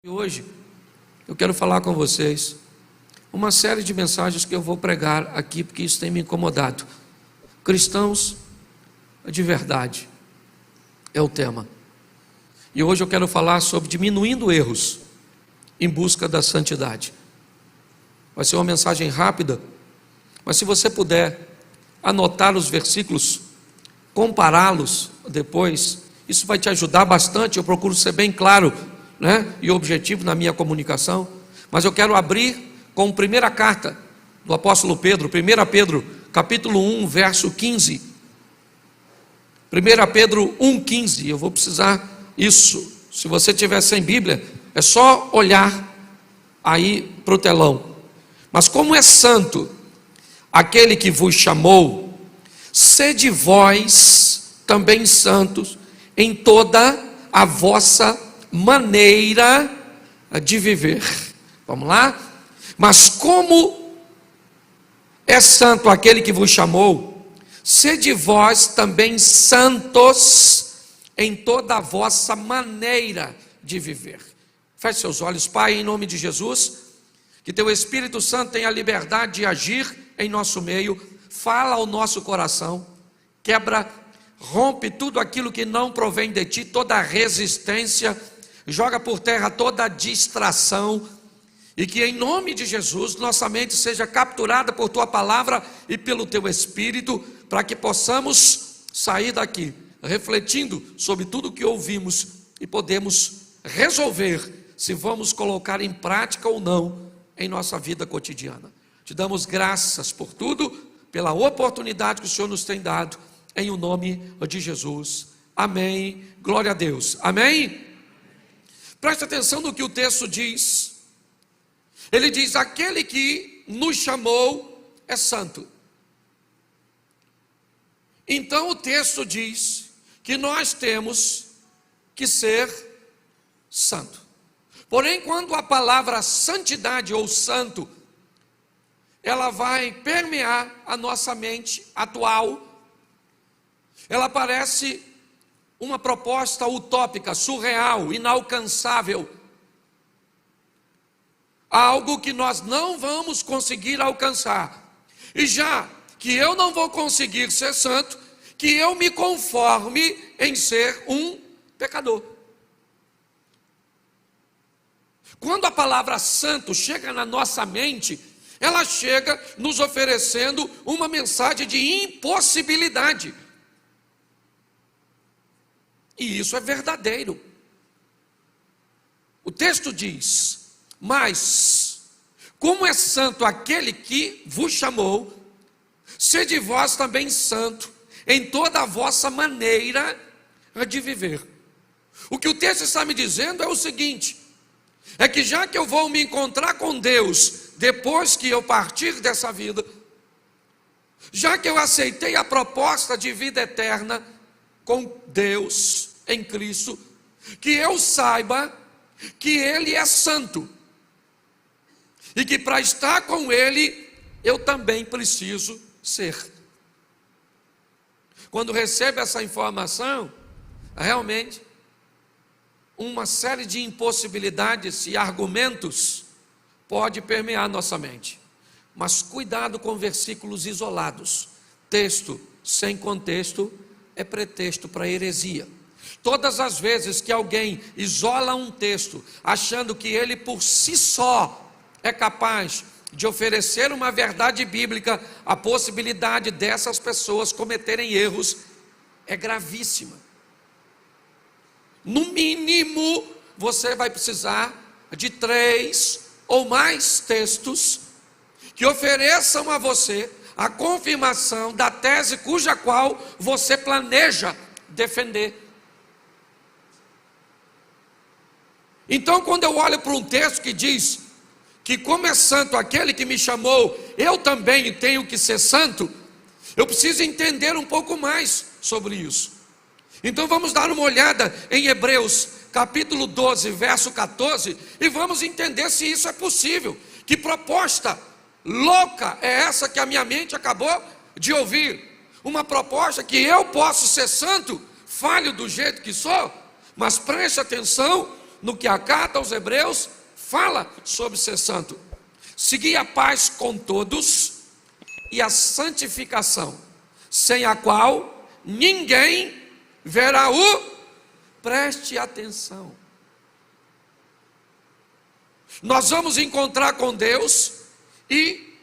Hoje eu quero falar com vocês uma série de mensagens que eu vou pregar aqui, porque isso tem me incomodado. Cristãos de verdade é o tema. E hoje eu quero falar sobre diminuindo erros em busca da santidade. Vai ser uma mensagem rápida, mas se você puder anotar os versículos, compará-los depois, isso vai te ajudar bastante. Eu procuro ser bem claro, e objetivo na minha comunicação, mas eu quero abrir com a primeira carta do apóstolo Pedro, 1 Pedro, capítulo 1, verso 15. 1 Pedro 1, 15, eu vou precisar isso. Se você tiver sem Bíblia, é só olhar aí para o telão. Mas como é santo aquele que vos chamou, sede vós também santos em toda a vossa maneira de viver. Vamos lá? Mas como é santo aquele que vos chamou, sede vós também santos em toda a vossa maneira de viver. Feche seus olhos. Pai, em nome de Jesus, que teu Espírito Santo tenha a liberdade de agir em nosso meio, fala ao nosso coração, quebra, rompe tudo aquilo que não provém de ti, toda resistência, joga por terra toda distração, e que em nome de Jesus nossa mente seja capturada por tua palavra e pelo teu Espírito, para que possamos sair daqui refletindo sobre tudo o que ouvimos e podemos resolver se vamos colocar em prática ou não em nossa vida cotidiana. Te damos graças por tudo, pela oportunidade que o Senhor nos tem dado, em o nome de Jesus. Amém. Glória a Deus. Amém. Preste atenção no que o texto diz. Ele diz: aquele que nos chamou é santo. Então o texto diz que nós temos que ser santo. Porém, quando a palavra santidade ou santo, ela vai permear a nossa mente atual, ela parece uma proposta utópica, surreal, inalcançável, algo que nós não vamos conseguir alcançar. E já que eu não vou conseguir ser santo, que eu me conforme em ser um pecador. Quando a palavra santo chega na nossa mente, ela chega nos oferecendo uma mensagem de impossibilidade. E isso é verdadeiro. O texto diz: mas como é santo aquele que vos chamou, sede vós também santo em toda a vossa maneira de viver. O que o texto está me dizendo é o seguinte: é que já que eu vou me encontrar com Deus depois que eu partir dessa vida, já que eu aceitei a proposta de vida eterna com Deus em Cristo, que eu saiba que Ele é santo e que para estar com Ele eu também preciso ser. Quando recebo essa informação, realmente uma série de impossibilidades e argumentos pode permear nossa mente. Mas cuidado com versículos isolados. Texto sem contexto é pretexto para heresia. Todas as vezes que alguém isola um texto, achando que ele por si só é capaz de oferecer uma verdade bíblica, a possibilidade dessas pessoas cometerem erros é gravíssima. No mínimo, você vai precisar de 3 ou mais textos que ofereçam a você a confirmação da tese cuja qual você planeja defender. Então, quando eu olho para um texto que diz que como é santo aquele que me chamou, eu também tenho que ser santo, eu preciso entender um pouco mais sobre isso. Então vamos dar uma olhada em Hebreus capítulo 12, verso 14, e vamos entender se isso é possível. Que proposta louca é essa que a minha mente acabou de ouvir? Uma proposta que eu posso ser santo, falho do jeito que sou, mas preste atenção no que a carta aos Hebreus fala sobre ser santo. Segui a paz com todos e a santificação, sem a qual ninguém verá o... Preste atenção. Nós vamos encontrar com Deus e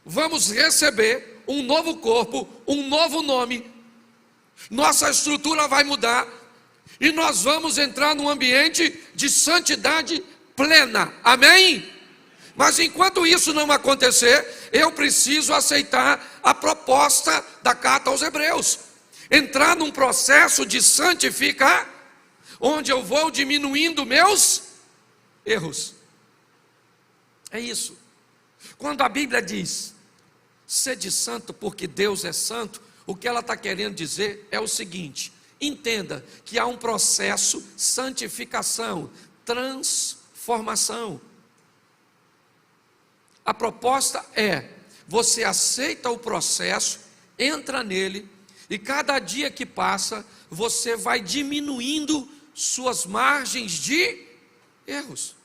vamos receber um novo corpo, um novo nome. Nossa estrutura vai mudar e nós vamos entrar num ambiente de santidade plena. Amém? Mas enquanto isso não acontecer, eu preciso aceitar a proposta da carta aos Hebreus. Entrar num processo de santificar, onde eu vou diminuindo meus erros. É isso. Quando a Bíblia diz, sede santo porque Deus é santo, o que ela está querendo dizer é o seguinte: entenda que há um processo, santificação, transformação. A proposta é, você aceita o processo, entra nele, e cada dia que passa, você vai diminuindo suas margens de erros.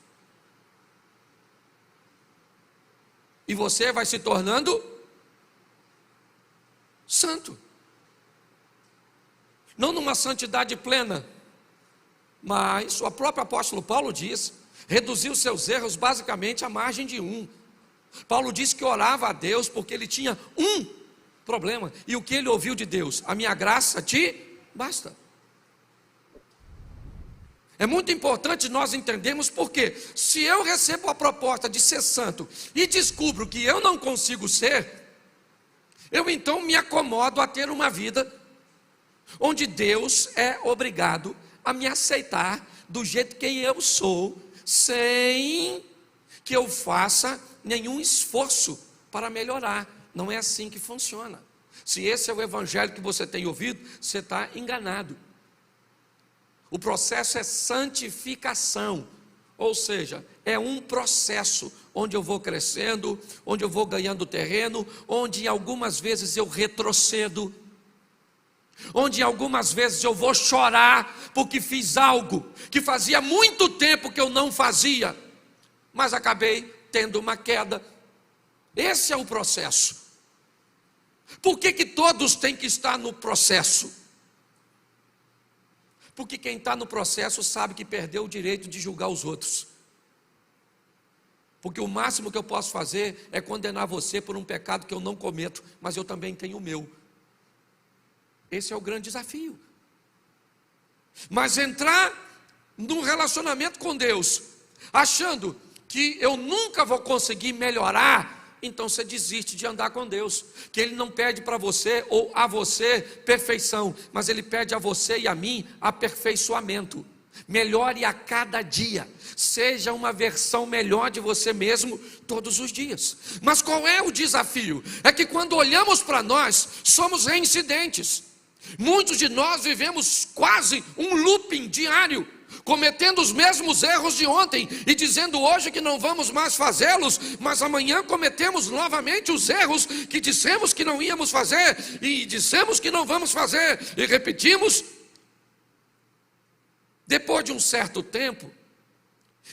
E você vai se tornando santo. Não numa santidade plena, mas o próprio apóstolo Paulo diz, reduziu seus erros basicamente à margem de um. Paulo disse que orava a Deus porque ele tinha um problema. E o que ele ouviu de Deus? A minha graça te basta. É muito importante nós entendermos porque se eu recebo a proposta de ser santo e descubro que eu não consigo ser, eu então me acomodo a ter uma vida onde Deus é obrigado a me aceitar do jeito que eu sou, sem que eu faça nenhum esforço para melhorar. Não é assim que funciona. Se esse é o evangelho que você tem ouvido, você está enganado. O processo é santificação, ou seja, é um processo onde eu vou crescendo, onde eu vou ganhando terreno, onde algumas vezes eu retrocedo, onde algumas vezes eu vou chorar porque fiz algo que fazia muito tempo que eu não fazia, mas acabei tendo uma queda. Esse é o processo. Por que todos têm que estar no processo? Porque quem está no processo sabe que perdeu o direito de julgar os outros. Porque o máximo que eu posso fazer é condenar você por um pecado que eu não cometo, mas eu também tenho o meu. Esse é o grande desafio. Mas entrar num relacionamento com Deus, achando que eu nunca vou conseguir melhorar, então você desiste de andar com Deus. Que Ele não pede para você ou a você perfeição, mas Ele pede a você e a mim aperfeiçoamento. Melhore a cada dia, seja uma versão melhor de você mesmo todos os dias. Mas qual é o desafio? É que quando olhamos para nós, somos reincidentes. Muitos de nós vivemos quase um looping diário, cometendo os mesmos erros de ontem e dizendo hoje que não vamos mais fazê-los, mas amanhã cometemos novamente os erros que dissemos que não íamos fazer e dissemos que não vamos fazer e repetimos. Depois de um certo tempo,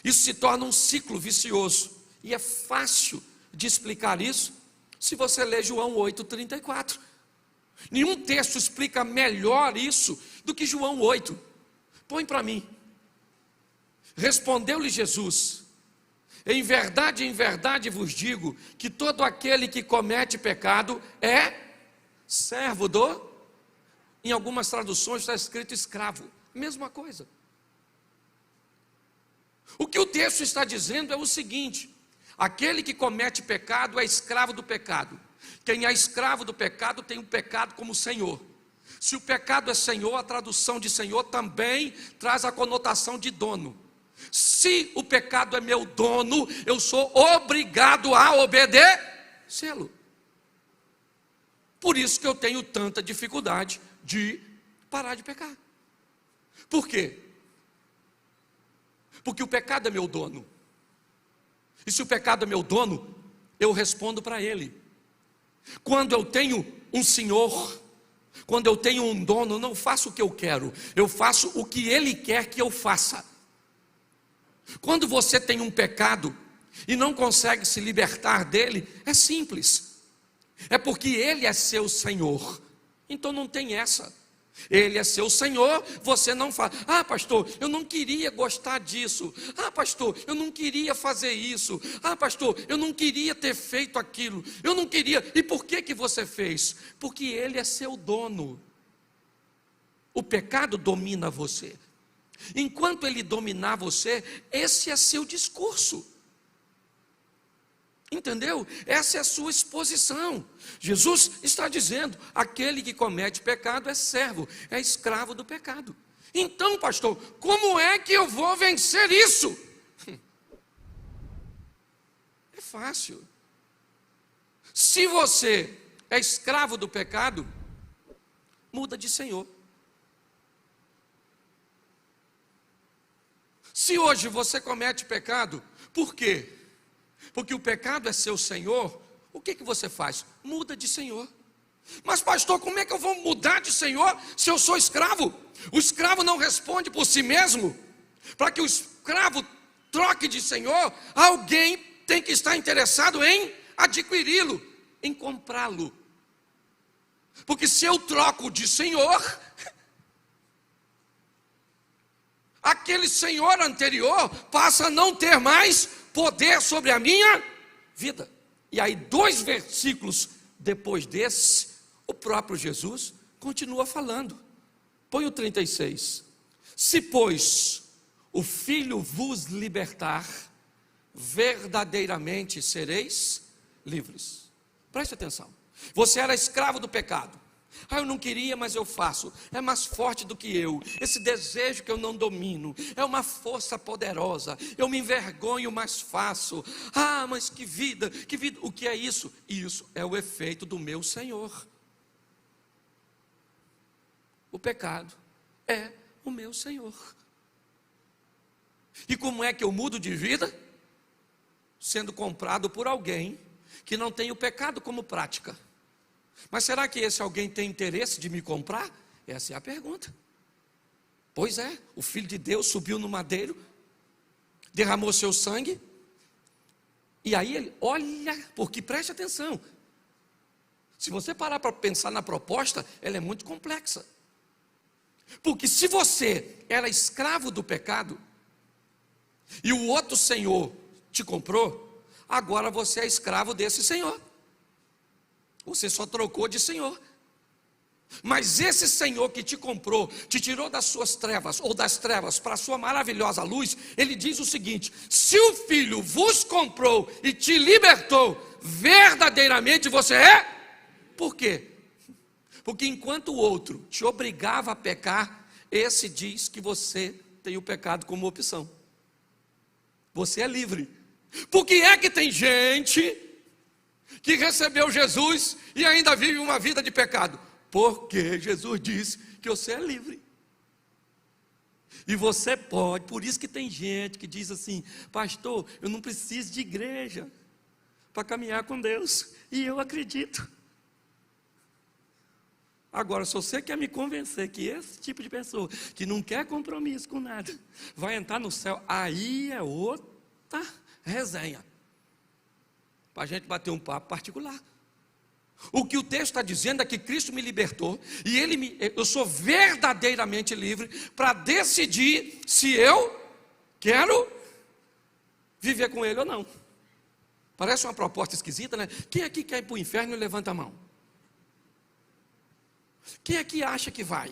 isso se torna um ciclo vicioso e é fácil de explicar isso se você ler João 8,34. Nenhum texto explica melhor isso do que João 8. Põe para mim. Respondeu-lhe Jesus: em verdade vos digo que todo aquele que comete pecado é servo do... Em algumas traduções está escrito escravo. Mesma coisa. O que o texto está dizendo é o seguinte: aquele que comete pecado é escravo do pecado. Quem é escravo do pecado tem o pecado como senhor. Se o pecado é senhor, a tradução de senhor também traz a conotação de dono. Se o pecado é meu dono, eu sou obrigado a obedecê-lo. Por isso que eu tenho tanta dificuldade de parar de pecar. Por quê? Porque o pecado é meu dono. E se o pecado é meu dono, eu respondo para ele. Quando eu tenho um senhor, quando eu tenho um dono, eu não faço o que eu quero, eu faço o que ele quer que eu faça. Quando você tem um pecado e não consegue se libertar dele, é simples. É porque ele é seu Senhor. Então não tem essa. Ele é seu Senhor, você não fala: ah, pastor, eu não queria gostar disso. Ah, pastor, eu não queria fazer isso. Ah, pastor, eu não queria ter feito aquilo. Eu não queria. E por que você fez? Porque ele é seu dono. O pecado domina você. Enquanto ele dominar você, esse é seu discurso. Entendeu? Essa é a sua exposição. Jesus está dizendo: aquele que comete pecado é servo, é escravo do pecado. Então, pastor, como é que eu vou vencer isso? É fácil. Se você é escravo do pecado, muda de senhor. Se hoje você comete pecado, por quê? Porque o pecado é seu senhor, o que você faz? Muda de senhor. Mas pastor, como é que eu vou mudar de senhor se eu sou escravo? O escravo não responde por si mesmo. Para que o escravo troque de senhor, alguém tem que estar interessado em adquiri-lo, em comprá-lo. Porque se eu troco de senhor, aquele senhor anterior passa a não ter mais poder sobre a minha vida. E aí 2 versículos depois desse, o próprio Jesus continua falando. Põe o 36. Se, pois, o Filho vos libertar, verdadeiramente sereis livres. Preste atenção. Você era escravo do pecado. Ah, eu não queria, mas eu faço. É mais forte do que eu. Esse desejo que eu não domino é uma força poderosa. Eu me envergonho, mas faço. Ah, mas que vida, que vida. O que é isso? Isso é o efeito do meu Senhor. O pecado é o meu Senhor. E como é que eu mudo de vida? Sendo comprado por alguém que não tem o pecado como prática. Mas será que esse alguém tem interesse de me comprar? Essa é a pergunta. Pois é, o Filho de Deus subiu no madeiro, derramou seu sangue, e aí ele, olha, porque preste atenção, se você parar para pensar na proposta, ela é muito complexa. Porque se você era escravo do pecado, e o outro senhor te comprou, agora você é escravo desse senhor. Você só trocou de senhor. Mas esse Senhor que te comprou, te tirou das suas trevas, ou das trevas para a sua maravilhosa luz, ele diz o seguinte: se o Filho vos comprou e te libertou, verdadeiramente você é? Por quê? Porque enquanto o outro te obrigava a pecar, esse diz que você tem o pecado como opção. Você é livre. Por que é que tem gente que recebeu Jesus e ainda vive uma vida de pecado? Porque Jesus disse que você é livre. E você pode. Por isso que tem gente que diz assim: pastor, eu não preciso de igreja para caminhar com Deus. E eu acredito. Agora, se você quer me convencer que esse tipo de pessoa, que não quer compromisso com nada, vai entrar no céu, aí é outra resenha, para a gente bater um papo particular. O que o texto está dizendo é que Cristo me libertou, e eu sou verdadeiramente livre para decidir se eu quero viver com Ele ou não. Parece uma proposta esquisita, né? Quem aqui quer ir para o inferno, levanta a mão. Quem aqui acha que vai?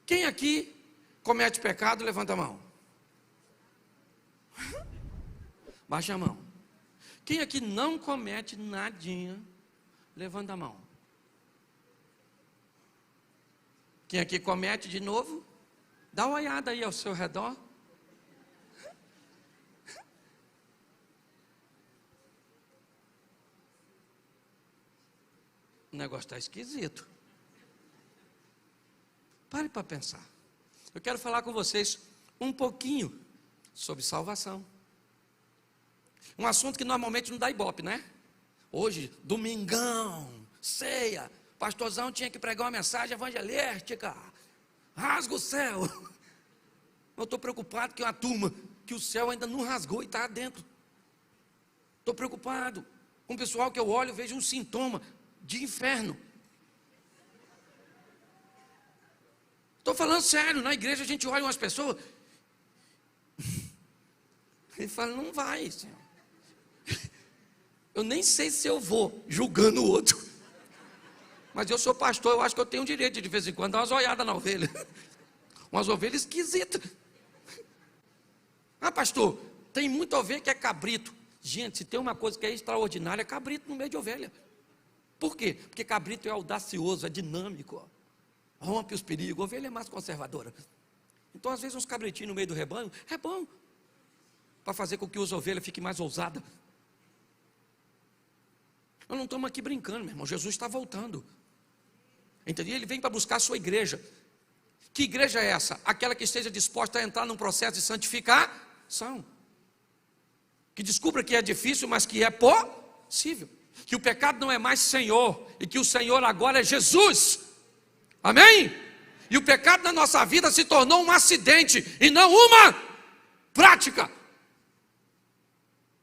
Quem aqui comete pecado, levanta a mão. Baixa a mão. Quem aqui não comete nadinha, levanta a mão. Quem aqui comete de novo, dá uma olhada aí ao seu redor. O negócio está esquisito. Pare para pensar. Eu quero falar com vocês um pouquinho sobre salvação. Um assunto que normalmente não dá ibope, né? Hoje, domingão, ceia, pastorzão tinha que pregar uma mensagem evangelística. rasga o céu. Eu estou preocupado que uma turma que o céu ainda não rasgou e está dentro. Estou preocupado com o pessoal que eu olho e vejo um sintoma de inferno. Estou falando sério, na igreja a gente olha umas pessoas e fala, não vai, Senhor. Eu nem sei se eu vou julgando o outro. Mas eu sou pastor, eu acho que eu tenho o direito de vez em quando dar umas olhadas na ovelha. Umas ovelhas esquisitas. Ah, pastor, tem muita ovelha que é cabrito. Gente, se tem uma coisa que é extraordinária, é cabrito no meio de ovelha. Por quê? Porque cabrito é audacioso, é dinâmico. Rompe os perigos, ovelha é mais conservadora. Então, às vezes, uns cabritinhos no meio do rebanho, é bom. Para fazer com que as ovelhas fiquem mais ousadas. Nós não estamos aqui brincando, meu irmão. Jesus está voltando. Entendeu? Ele vem para buscar a sua igreja. Que igreja é essa? Aquela que esteja disposta a entrar num processo de santificação. Que descubra que é difícil, mas que é possível. Que o pecado não é mais Senhor. E que o Senhor agora é Jesus. Amém? E o pecado na nossa vida se tornou um acidente e não uma prática.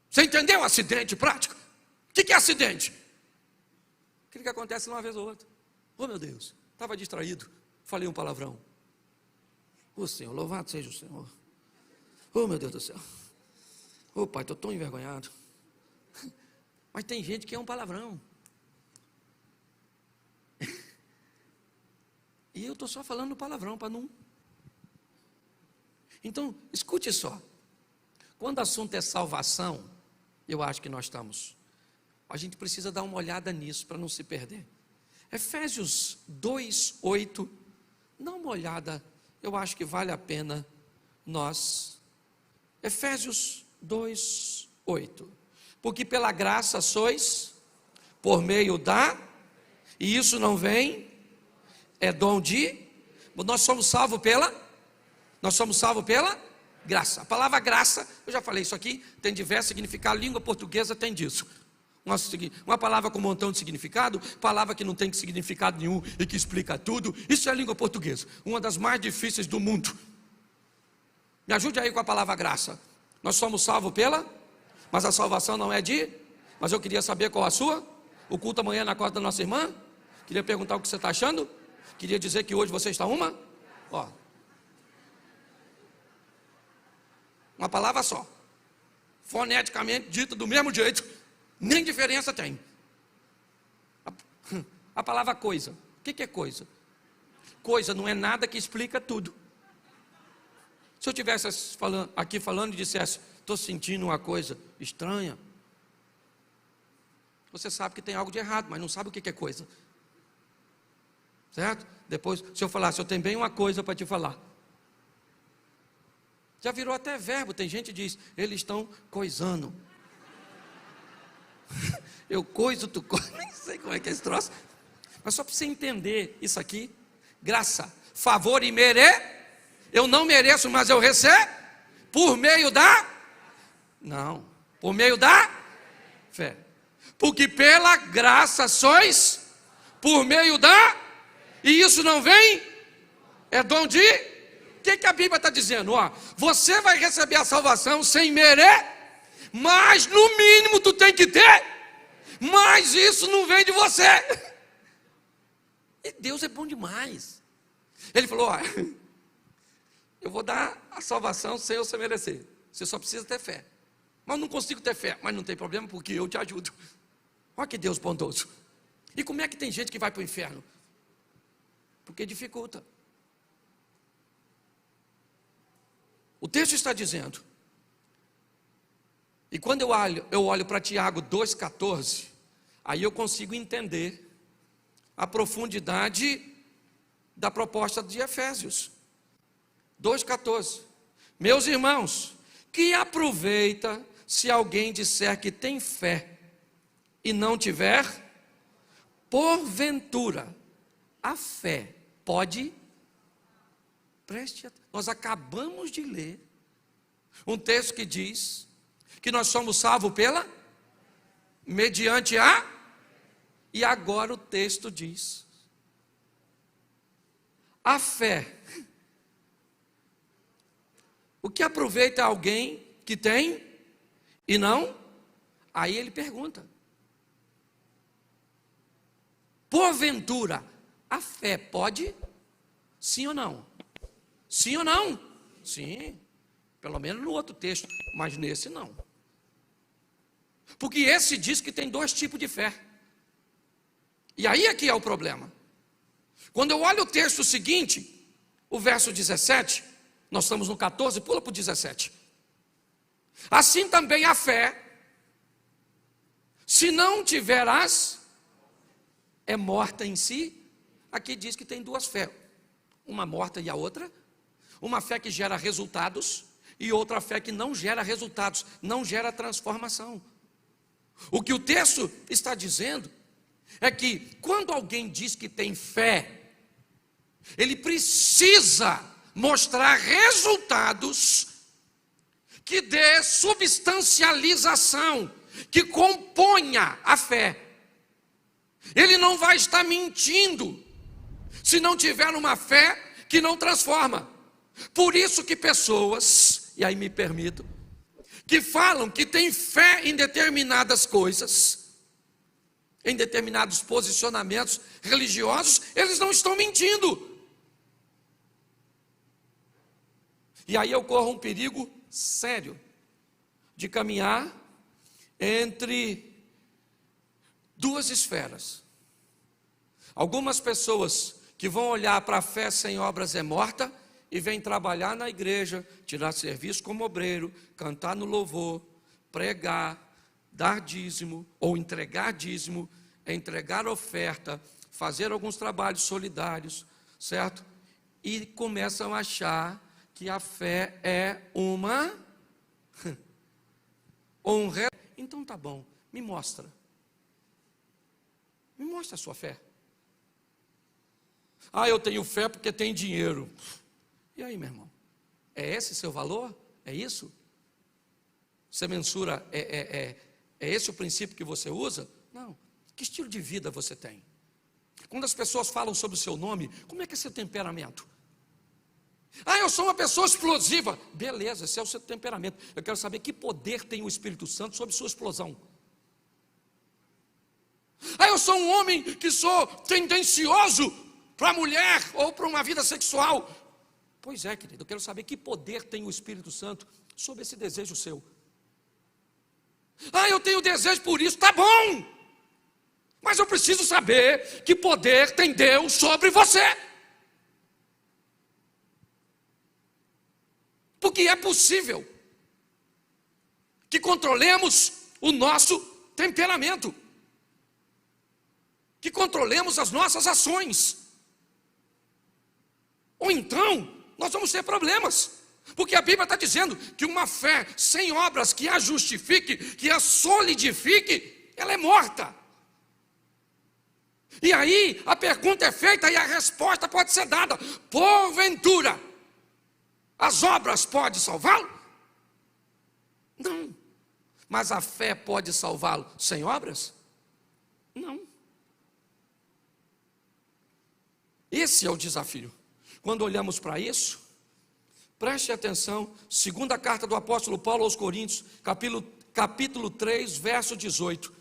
Você entendeu? Acidente, prática. O que é acidente? Aquilo que acontece uma vez ou outra. Oh, meu Deus, estava distraído, falei um palavrão. Oh, Senhor, louvado seja o Senhor. Oh, meu Deus do céu. Oh, Pai, estou tão envergonhado. Mas tem gente que é um palavrão. E eu estou só falando palavrão para não... Então, escute só. Quando o assunto é salvação, eu acho que nós estamos... A gente precisa dar uma olhada nisso para não se perder. Efésios 2:8, dá uma olhada, eu acho que vale a pena nós. Efésios 2:8. Porque pela graça sois, por meio da, e isso não vem, é dom de, nós somos salvos pela graça. A palavra graça, eu já falei isso aqui, tem diversos significados, a língua portuguesa tem disso. Uma palavra com um montão de significado, palavra que não tem significado nenhum e que explica tudo. Isso é a língua portuguesa, uma das mais difíceis do mundo. Me ajude aí com a palavra graça. Nós somos salvos mas a salvação não é mas eu queria saber qual a sua. O culto amanhã na casa da nossa irmã. Queria perguntar o que você está achando. Queria dizer que hoje você está uma palavra só, foneticamente dita do mesmo jeito. Nem diferença tem. A palavra coisa. O que é coisa? Coisa não é nada que explica tudo. Se eu estivesse aqui falando e dissesse, estou sentindo uma coisa estranha, você sabe que tem algo de errado, mas não sabe o que é coisa. Certo? Depois, se eu falasse, eu tenho bem uma coisa para te falar. Já virou até verbo, tem gente que diz, eles estão coisando. Eu coiso, tu coisa, nem sei como é que é esse troço. Mas só para você entender isso aqui, graça, favor e eu não mereço, mas eu recebo, por meio da fé. Porque pela graça sois, por meio e isso não vem, é dom de, o que a Bíblia está dizendo? Você vai receber a salvação sem mas no mínimo tu tem que ter, mas isso não vem de você. E Deus é bom demais. Ele falou, eu vou dar a salvação sem você merecer, você só precisa ter fé. Mas não consigo ter fé, mas não tem problema porque eu te ajudo. Olha que Deus bondoso. E como é que tem gente que vai para o inferno? Porque dificulta. O texto está dizendo, e quando eu olho para Tiago 2,14, aí eu consigo entender a profundidade da proposta de Efésios 2,14. Meus irmãos, que aproveita se alguém disser que tem fé e não tiver, porventura, a fé pode, nós acabamos de ler um texto que diz que nós somos salvos mediante e agora o texto diz, A fé. O que aproveita alguém que tem e não? Aí ele pergunta: porventura, a fé pode? Sim ou não? Sim ou não? Sim. Pelo menos no outro texto, mas nesse não. Porque esse diz que tem dois tipos de fé. E aí é que é o problema. Quando eu olho o texto seguinte, o verso 17, nós estamos no 14, pula para o 17. Assim também a fé, se não tiverás, é morta em si. Aqui diz que tem duas fés, uma morta e a outra. Uma fé que gera resultados e outra fé que não gera resultados, não gera transformação. O que o texto está dizendo é que quando alguém diz que tem fé, ele precisa mostrar resultados que dê substancialização, que componha a fé. Ele não vai estar mentindo se não tiver uma fé que não transforma. Por isso que pessoas, e aí me permito, que falam que tem fé em determinadas coisas, em determinados posicionamentos religiosos, eles não estão mentindo. E aí eu corro um perigo sério de caminhar entre duas esferas. Algumas pessoas que vão olhar para a fé sem obras é morta e vêm trabalhar na igreja, tirar serviço como obreiro, cantar no louvor, pregar, dar dízimo ou entregar dízimo, entregar oferta, fazer alguns trabalhos solidários, certo? E começam a achar que a fé é uma honra. Então tá bom, me mostra. Me mostra a sua fé. Ah, eu tenho fé porque tem dinheiro. E aí, meu irmão? É esse seu valor? É isso? Você mensura, é esse o princípio que você usa? Não. Que estilo de vida você tem? Quando as pessoas falam sobre o seu nome, como é que é seu temperamento? Ah, eu sou uma pessoa explosiva. Beleza, esse é o seu temperamento. Eu quero saber que poder tem o Espírito Santo sobre sua explosão. Ah, eu sou um homem que sou tendencioso para a mulher ou para uma vida sexual. Pois é, querido, eu quero saber que poder tem o Espírito Santo sobre esse desejo seu. Ah, eu tenho desejo por isso, tá bom. Mas eu preciso saber que poder tem Deus sobre você. Porque é possível que controlemos o nosso temperamento, que controlemos as nossas ações. Ou então, nós vamos ter problemas, porque a Bíblia está dizendo que uma fé sem obras que a justifique, que a solidifique, ela é morta. E aí, a pergunta é feita e a resposta pode ser dada: porventura, as obras podem salvá-lo? Não. Mas a fé pode salvá-lo sem obras? Não. Esse é o desafio. Quando olhamos para isso, preste atenção, segunda carta do apóstolo Paulo aos Coríntios, capítulo 3, verso 18.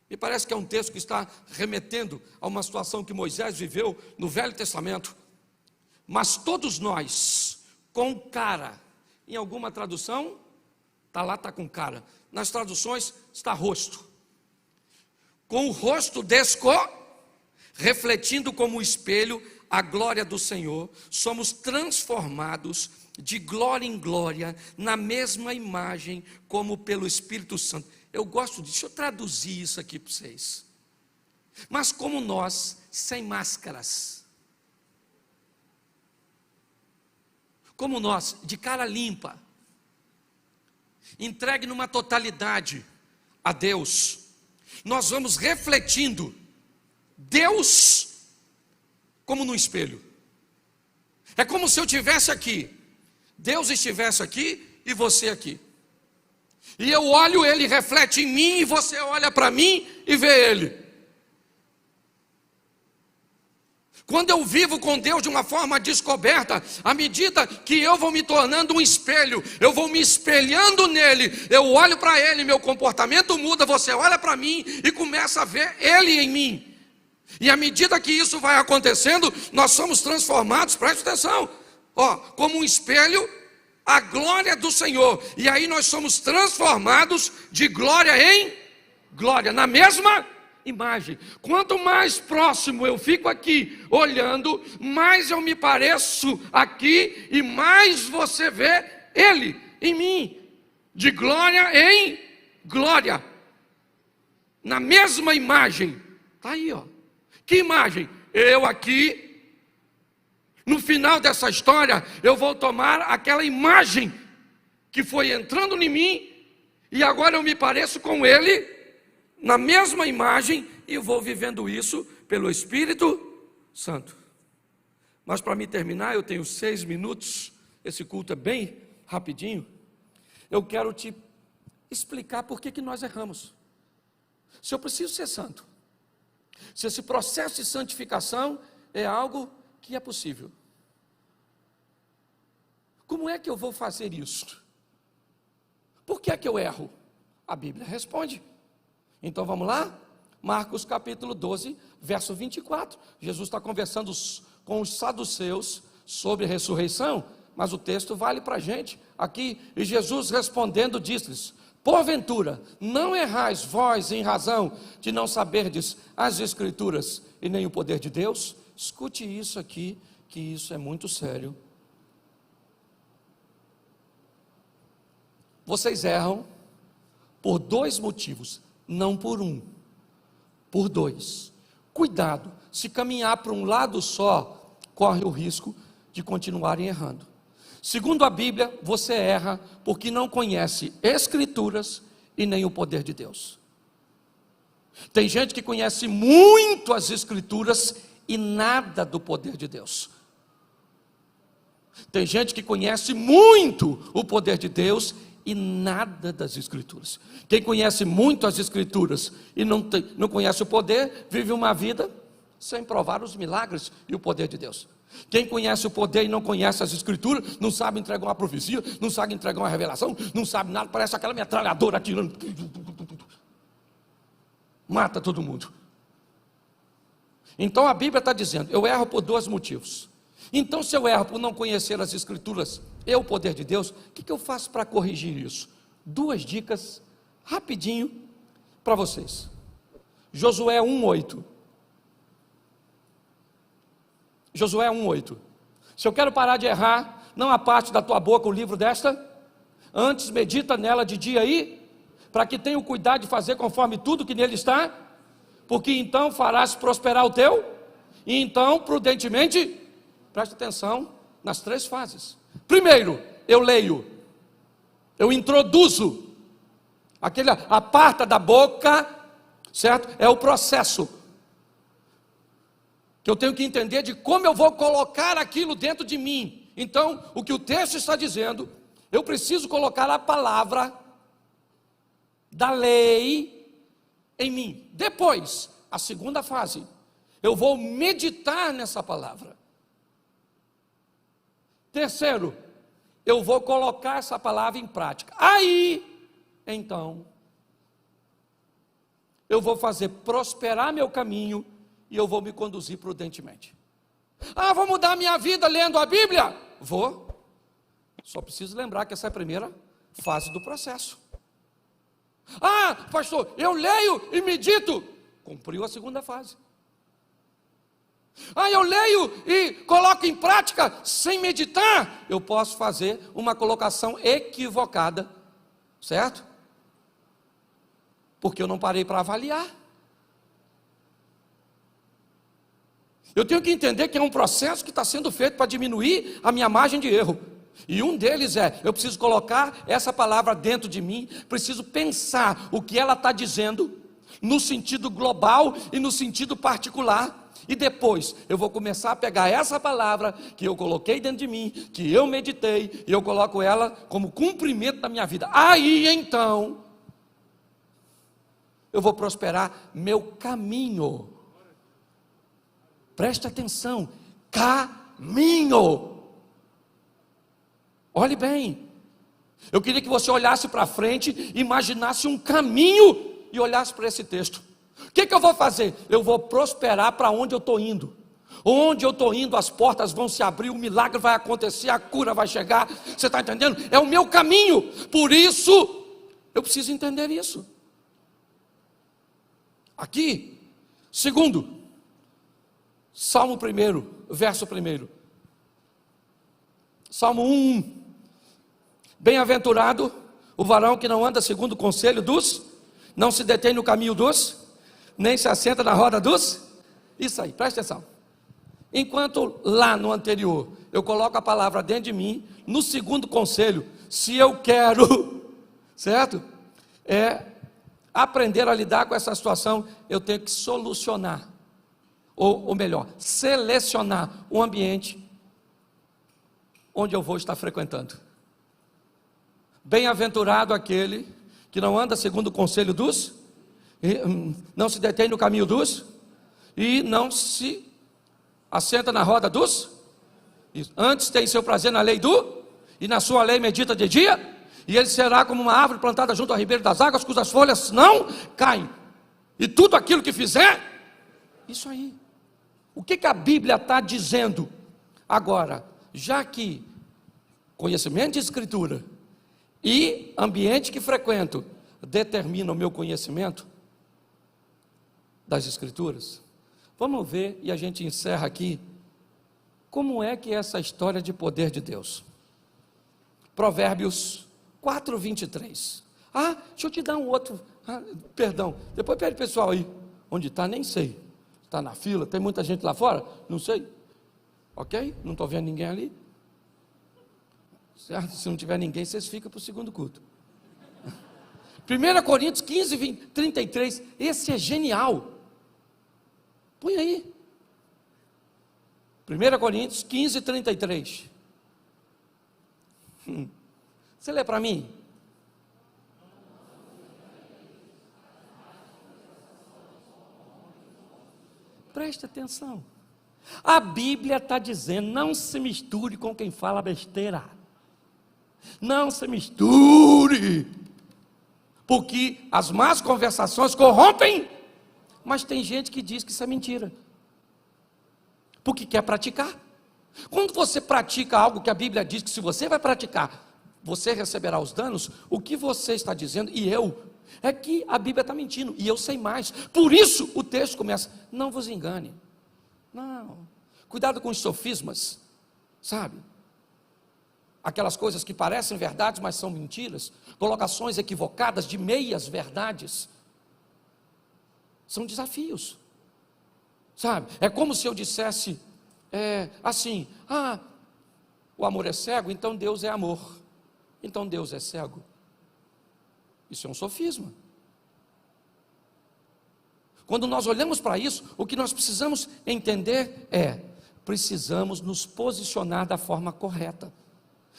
Me parece que é um texto que está remetendo a uma situação que Moisés viveu no Velho Testamento. Mas todos nós, com cara, em alguma tradução, está lá, está com cara. Nas traduções, está rosto. Com o rosto refletindo como espelho a glória do Senhor, somos transformados de glória em glória, na mesma imagem, como pelo Espírito Santo. Eu gosto disso, deixa eu traduzir isso aqui para vocês. Mas como nós, sem máscaras, como nós, de cara limpa, entregue numa totalidade a Deus, nós vamos refletindo Deus como no espelho. É como se eu estivesse aqui, Deus estivesse aqui e você aqui. E eu olho, Ele reflete em mim, e você olha para mim e vê Ele. Quando eu vivo com Deus de uma forma descoberta, à medida que eu vou me tornando um espelho, eu vou me espelhando nele, eu olho para ele, meu comportamento muda, você olha para mim e começa a ver ele em mim. E à medida que isso vai acontecendo, nós somos transformados, preste atenção, como um espelho, a glória do Senhor. E aí nós somos transformados de glória em glória, na mesma imagem. Quanto mais próximo eu fico aqui olhando, mais eu me pareço aqui e mais você vê ele em mim, de glória em glória, na mesma imagem. Está aí, que imagem? Eu aqui. No final dessa história, eu vou tomar aquela imagem que foi entrando em mim, e agora eu me pareço com ele, na mesma imagem, e vou vivendo isso pelo Espírito Santo. Mas para me terminar, eu tenho 6 minutos, esse culto é bem rapidinho. Eu quero te explicar por que nós erramos. Se eu preciso ser santo, se esse processo de santificação é algo que é possível, como é que eu vou fazer isso? Por que é que eu erro? A Bíblia responde. Então vamos lá? Marcos capítulo 12, verso 24. Jesus está conversando com os saduceus sobre ressurreição, mas o texto vale para a gente aqui. E Jesus respondendo disse-lhes: porventura, não errais vós em razão de não saberdes as Escrituras e nem o poder de Deus? Escute isso aqui, que isso é muito sério. Vocês erram por 2 motivos, não por um, por 2. Cuidado, se caminhar para um lado só, corre o risco de continuarem errando. Segundo a Bíblia, você erra porque não conhece Escrituras e nem o poder de Deus. Tem gente que conhece muito as Escrituras e nada do poder de Deus. Tem gente que conhece muito o poder de Deus e nada das Escrituras. Quem conhece muito as Escrituras e não conhece o poder, vive uma vida sem provar os milagres e o poder de Deus. Quem conhece o poder e não conhece as Escrituras, não sabe entregar uma profecia, não sabe entregar uma revelação, não sabe nada, parece aquela metralhadora atirando, mata todo mundo. Então a Bíblia está dizendo, eu erro por 2 motivos. Então, se eu erro por não conhecer as Escrituras e o poder de Deus, o que eu faço para corrigir isso? 2 dicas, rapidinho, para vocês. Josué 1:8. Josué 1:8. Se eu quero parar de errar, não aparte da tua boca o livro desta, antes medita nela de dia e, para que tenha o cuidado de fazer conforme tudo que nele está, porque então farás prosperar o teu, e então prudentemente. Preste atenção nas 3 fases. Primeiro, eu leio, eu introduzo, a parte da boca, certo? É o processo, que eu tenho que entender de como eu vou colocar aquilo dentro de mim. Então, o que o texto está dizendo, eu preciso colocar a palavra da lei em mim. Depois, a segunda fase, eu vou meditar nessa palavra. Terceiro, eu vou colocar essa palavra em prática. Aí, então, eu vou fazer prosperar meu caminho e eu vou me conduzir prudentemente. Vou mudar minha vida lendo a Bíblia? Vou. Só preciso lembrar que essa é a primeira fase do processo. Pastor, eu leio e medito. Cumpriu a segunda fase. Eu leio e coloco em prática sem meditar. Eu posso fazer uma colocação equivocada, certo? Porque eu não parei para avaliar. Eu tenho que entender que é um processo que está sendo feito para diminuir a minha margem de erro. E um deles eu preciso colocar essa palavra dentro de mim, preciso pensar o que ela está dizendo, no sentido global e no sentido particular. E depois eu vou começar a pegar essa palavra que eu coloquei dentro de mim, que eu meditei, e eu coloco ela como cumprimento da minha vida. Aí então, eu vou prosperar meu caminho. Preste atenção, caminho. Olhe bem, eu queria que você olhasse para frente, imaginasse um caminho e olhasse para esse texto. O que eu vou fazer? Eu vou prosperar para onde eu estou indo. Onde eu estou indo, as portas vão se abrir, o milagre vai acontecer, a cura vai chegar. Você está entendendo? É o meu caminho. Por isso, eu preciso entender isso. Aqui, segundo, Salmo 1, verso 1. Salmo 1. Bem-aventurado o varão que não anda segundo o conselho dos, não se detém no caminho dos, nem se assenta na roda dos. Isso aí, presta atenção. Enquanto lá no anterior eu coloco a palavra dentro de mim, no segundo conselho, se eu quero, certo? Aprender a lidar com essa situação, eu tenho que solucionar, ou melhor, selecionar um ambiente onde eu vou estar frequentando. Bem-aventurado aquele que não anda segundo o conselho dos, não se detém no caminho dos, e não se assenta na roda dos, antes tem seu prazer na lei e na sua lei medita de dia, e ele será como uma árvore plantada junto ao ribeiro das águas, cujas folhas não caem, e tudo aquilo que fizer, isso aí. O que a Bíblia está dizendo? Agora, já que conhecimento de Escritura e ambiente que frequento determina o meu conhecimento das Escrituras, vamos ver, e a gente encerra aqui, como é que é essa história de poder de Deus. Provérbios 4:23. Deixa eu te dar um outro, perdão, depois pede pessoal aí, onde está, nem sei, está na fila, tem muita gente lá fora, não sei, ok? Não estou vendo ninguém ali, certo? Se não tiver ninguém, vocês ficam para o segundo culto. 1 Coríntios 15:33, esse é genial. Põe aí. 1 Coríntios 15:33. Você lê para mim? Preste atenção. A Bíblia está dizendo, não se misture com quem fala besteira. Não se misture. Porque as más conversações corrompem. Mas tem gente que diz que isso é mentira, porque quer praticar. Quando você pratica algo que a Bíblia diz que se você vai praticar, você receberá os danos, o que você está dizendo, e eu, é que a Bíblia está mentindo, e eu sei mais. Por isso o texto começa, não vos engane. Não, cuidado com os sofismas, sabe? Aquelas coisas que parecem verdades, mas são mentiras, colocações equivocadas de meias verdades. São desafios, sabe? É como se eu dissesse assim, o amor é cego, então Deus é amor, então Deus é cego. Isso é um sofisma. Quando nós olhamos para isso, o que nós precisamos entender precisamos nos posicionar da forma correta.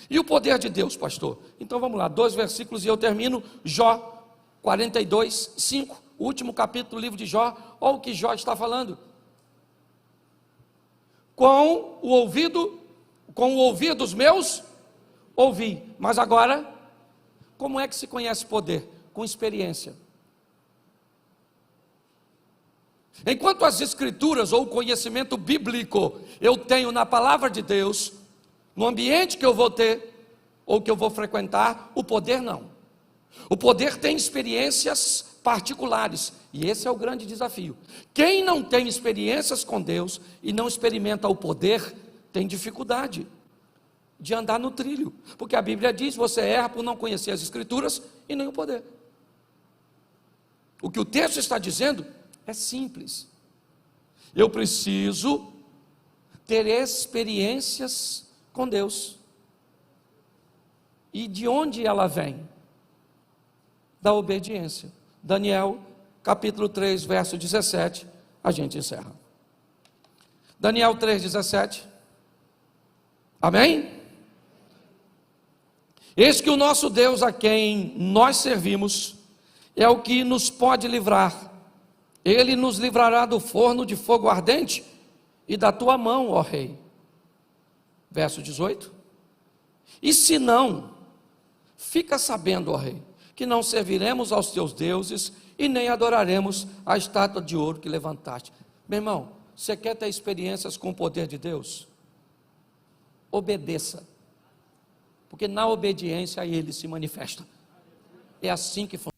E o poder de Deus, pastor? Então vamos lá, 2 versículos e eu termino. Jó 42:5. O último capítulo do livro de Jó, olha o que Jó está falando. Com o ouvir dos meus, ouvi. Mas agora, como é que se conhece poder? Com experiência. Enquanto as Escrituras ou o conhecimento bíblico eu tenho na palavra de Deus, no ambiente que eu vou ter, ou que eu vou frequentar, o poder não. O poder tem experiências particulares, e esse é o grande desafio. Quem não tem experiências com Deus e não experimenta o poder, tem dificuldade de andar no trilho, porque a Bíblia diz, você erra por não conhecer as Escrituras e nem o poder. O que o texto está dizendo é simples. Eu preciso ter experiências com Deus. E de onde ela vem? Da obediência. Daniel, capítulo 3, verso 17, a gente encerra. Daniel 3:17. Amém? Eis que o nosso Deus, a quem nós servimos, é o que nos pode livrar. Ele nos livrará do forno de fogo ardente e da tua mão, ó rei. Verso 18. E se não, fica sabendo, ó rei, que não serviremos aos teus deuses e nem adoraremos a estátua de ouro que levantaste. Meu irmão, você quer ter experiências com o poder de Deus? Obedeça, porque na obediência ele se manifesta. É assim que funciona.